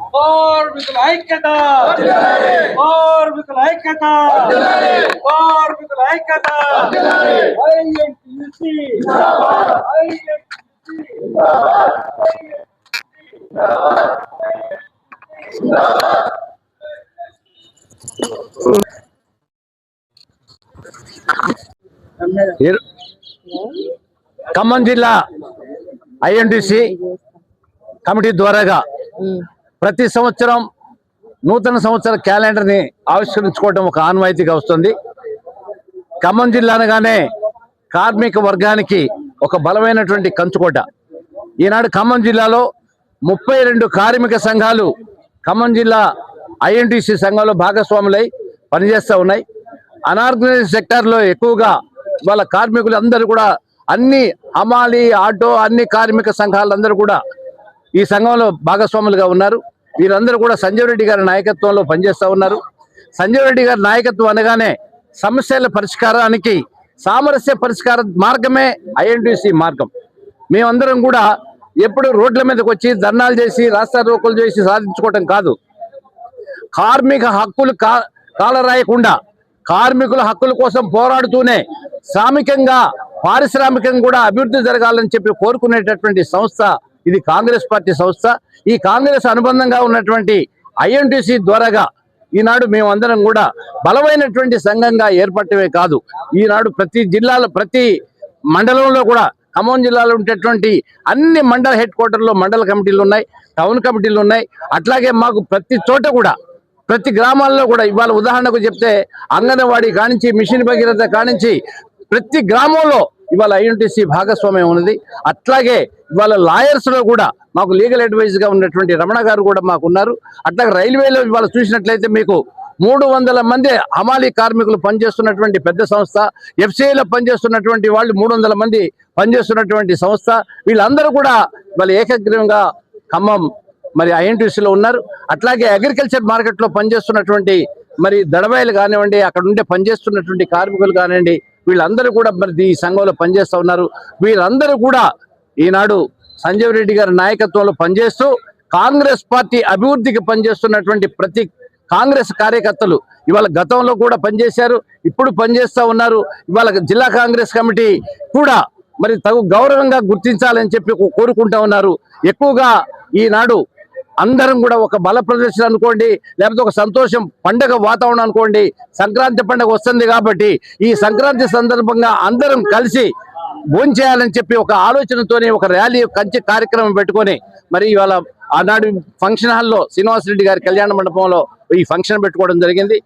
కార్మికుల ఐక్యత, కార్మికుల ఐక్యత, కార్మికుల ఐక్యత. ఖమ్మం జిల్లా ఐఎన్టీసీ కమిటీ ద్వారాగా ప్రతి సంవత్సరం నూతన సంవత్సర క్యాలెండర్ ని ఆవిష్కరించుకోవడం ఒక ఆనవాయితీగా వస్తుంది. ఖమ్మం జిల్లా అనగానే కార్మిక వర్గానికి ఒక బలమైనటువంటి కంచుకోట. ఈనాడు ఖమ్మం జిల్లాలో 32 కార్మిక సంఘాలు ఖమ్మం జిల్లా ఐఎన్టీసీ సంఘంలో భాగస్వాములై పనిచేస్తూ ఉన్నాయి. అనార్గనైజ్డ్ సెక్టార్లో ఎక్కువగా వాళ్ళ కార్మికులు అందరూ కూడా అన్ని హమాలి, ఆటో అన్ని కార్మిక సంఘాలందరూ కూడా ఈ సంఘంలో భాగస్వాములుగా ఉన్నారు. వీరందరూ కూడా సంజీవ్ రెడ్డి గారి నాయకత్వంలో పనిచేస్తూ ఉన్నారు. సంజీవ్ రెడ్డి గారి నాయకత్వం అనగానే సమస్యల పరిష్కారానికి సామరస్య పరిష్కార మార్గమే ఐఎన్టీసీ మార్గం. మేమందరం కూడా ఎప్పుడు రోడ్ల మీదకి వచ్చి ధర్నాలు చేసి రాస్తా రోకోలు చేసి సాధించుకోవటం కాదు. కార్మిక హక్కులు కాలరాయకుండా కార్మికుల హక్కుల కోసం పోరాడుతూనే శ్రామికంగా పారిశ్రామికంగా కూడా అభివృద్ధి జరగాలని చెప్పి కోరుకునేటటువంటి సంస్థ ఇది కాంగ్రెస్ పార్టీ సంస్థ. ఈ కాంగ్రెస్ అనుబంధంగా ఉన్నటువంటి ఐఎన్టీసీ ద్వారాగా ఈనాడు మేమందరం కూడా బలమైనటువంటి సంఘంగా ఏర్పడటమే కాదు, ఈనాడు ప్రతి జిల్లాలో ప్రతి మండలంలో కూడా ఖమ్మం జిల్లాలో ఉండేటువంటి అన్ని మండల హెడ్ క్వార్టర్లో మండల కమిటీలు ఉన్నాయి, టౌన్ కమిటీలు ఉన్నాయి. అట్లాగే మాకు ప్రతి చోట కూడా ప్రతి గ్రామాల్లో కూడా ఇవాళ ఉదాహరణకు చెప్తే అంగన్వాడీ కానించి మిషన్ భగీరథ కానించి ప్రతి గ్రామంలో ఇవాళ ఐఎన్టీసీ భాగస్వామ్యం ఉన్నది. అట్లాగే ఇవాళ లాయర్స్ లో కూడా మాకు లీగల్ అడ్వైజ్ గా ఉన్నటువంటి రమణ గారు కూడా మాకు ఉన్నారు. అట్లాగే రైల్వేలో ఇవాళ చూసినట్లయితే మీకు 300 మంది హమాలీ కార్మికులు పనిచేస్తున్నటువంటి పెద్ద సంస్థ, ఎఫ్సిఐలో పనిచేస్తున్నటువంటి వాళ్ళు 300 మంది పనిచేస్తున్నటువంటి సంస్థ. వీళ్ళందరూ కూడా వాళ్ళ ఏకగ్రీవంగా ఖమ్మం మరి ఐఎన్టీసీలో ఉన్నారు. అట్లాగే అగ్రికల్చర్ మార్కెట్లో పనిచేస్తున్నటువంటి మరి దడవాయిలు కానివ్వండి, అక్కడ ఉండే పనిచేస్తున్నటువంటి కార్మికులు కానివ్వండి, వీళ్ళందరూ కూడా మరి ఈ సంఘంలో పనిచేస్తూ ఉన్నారు. వీళ్ళందరూ కూడా ఈనాడు సంజీవ్ రెడ్డి గారి నాయకత్వంలో పనిచేస్తూ కాంగ్రెస్ పార్టీ అభివృద్ధికి పనిచేస్తున్నటువంటి ప్రతి కాంగ్రెస్ కార్యకర్తలు ఇవాళ గతంలో కూడా పనిచేశారు, ఇప్పుడు పనిచేస్తూ ఉన్నారు. ఇవాళ జిల్లా కాంగ్రెస్ కమిటీ కూడా మరి తగు గౌరవంగా గుర్తించాలని చెప్పి కోరుకుంటా ఉన్నారు. ఎక్కువగా ఈనాడు అందరం కూడా ఒక బల ప్రదర్శన అనుకోండి, లేకపోతే ఒక సంతోషం పండగ వాతావరణం అనుకోండి, సంక్రాంతి పండుగ వస్తుంది కాబట్టి ఈ సంక్రాంతి సందర్భంగా అందరం కలిసి భోంచేయాలని చెప్పి ఒక ఆలోచనతోనే ఒక ర్యాలీ కంచి కార్యక్రమం పెట్టుకొని మరి ఇవాళ ఆనాడు ఫంక్షన్ హాల్లో శ్రీనివాసరెడ్డి గారి కళ్యాణ మండపంలో ఈ ఫంక్షన్ పెట్టుకోవడం జరిగింది.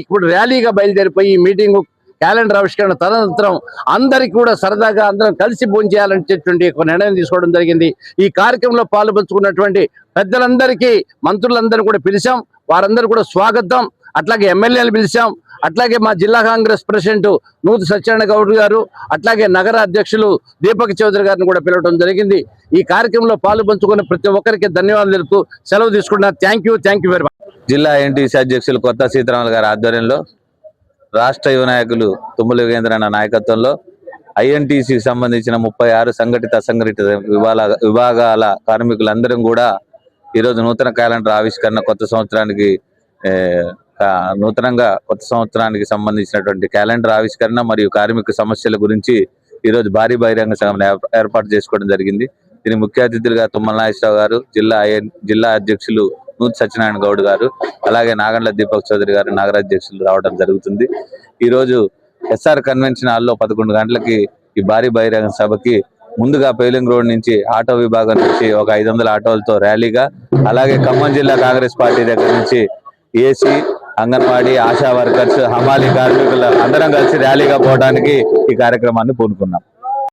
ఇప్పుడు ర్యాలీగా బయలుదేరిపోయి ఈ మీటింగ్ క్యాలెండర్ ఆవిష్కరణ తదనంతరం అందరికీ కూడా సరదాగా అందరం కలిసి భోంచేయాలనేటువంటి ఒక నిర్ణయం తీసుకోవడం జరిగింది. ఈ కార్యక్రమంలో పాల్పంచుకున్నటువంటి పెద్దలందరికీ మంత్రులందరూ కూడా పిలిచాం, వారందరూ కూడా స్వాగతం. అట్లాగే ఎమ్మెల్యేలు పిలిచాం, అట్లాగే మా జిల్లా కాంగ్రెస్ ప్రెసిడెంట్ నూతి సత్యనారాయణ గౌడ్ గారు, అట్లాగే నగర అధ్యక్షులు దీపక్ చౌదరి గారిని కూడా పిలవడం జరిగింది. ఈ కార్యక్రమంలో పాల్పంచుకున్న ప్రతి ఒక్కరికి ధన్యవాదాలు తెలుపుతూ సెలవు తీసుకుంటున్నా. Thank you very much. జిల్లా ఎన్టీసీ అధ్యక్షులు కొత్త సీతారామన్ గారి ఆధ్వర్యంలో రాష్ట్ర యువ నాయకులు తుమ్మల యోగేంద్ర అన్న నాయకత్వంలో ఐఎన్టీసీకి సంబంధించిన 36 సంఘటిత అసంఘటిత విభాగాల కార్మికులందరం కూడా ఈరోజు నూతన క్యాలెండర్ ఆవిష్కరణ కొత్త సంవత్సరానికి నూతనంగా కొత్త సంవత్సరానికి సంబంధించినటువంటి క్యాలెండర్ ఆవిష్కరణ మరియు కార్మిక సమస్యల గురించి ఈరోజు భారీ బహిరంగ సభను ఏర్పాటు చేసుకోవడం జరిగింది. దీని ముఖ్య అతిథులుగా తుమ్మల నాగేశ్వరరావు గారు, జిల్లా అధ్యక్షులు నూతి సత్యనారాయణ గౌడ్ గారు, అలాగే నాగండ్ల దీపక్ చౌదరి గారు నగరాధ్యక్షులు రావడం జరుగుతుంది. ఈరోజు ఎస్ఆర్ కన్వెన్షన్ హాల్లో 11 గంటలకి ఈ భారీ బహిరంగ సభకి ముందుగా పేలింగ్ రోడ్ నుంచి ఆటో విభాగం నుంచి ఒక 500 ఆటోలతో ర్యాలీగా, అలాగే ఖమ్మం జిల్లా కాంగ్రెస్ పార్టీ దగ్గర నుంచి ఏసీ, అంగన్వాడీ, ఆశా వర్కర్స్, హమాలీ కార్మికులు అందరం కలిసి ర్యాలీగా పోవడానికి ఈ కార్యక్రమాన్ని పూనుకున్నాం.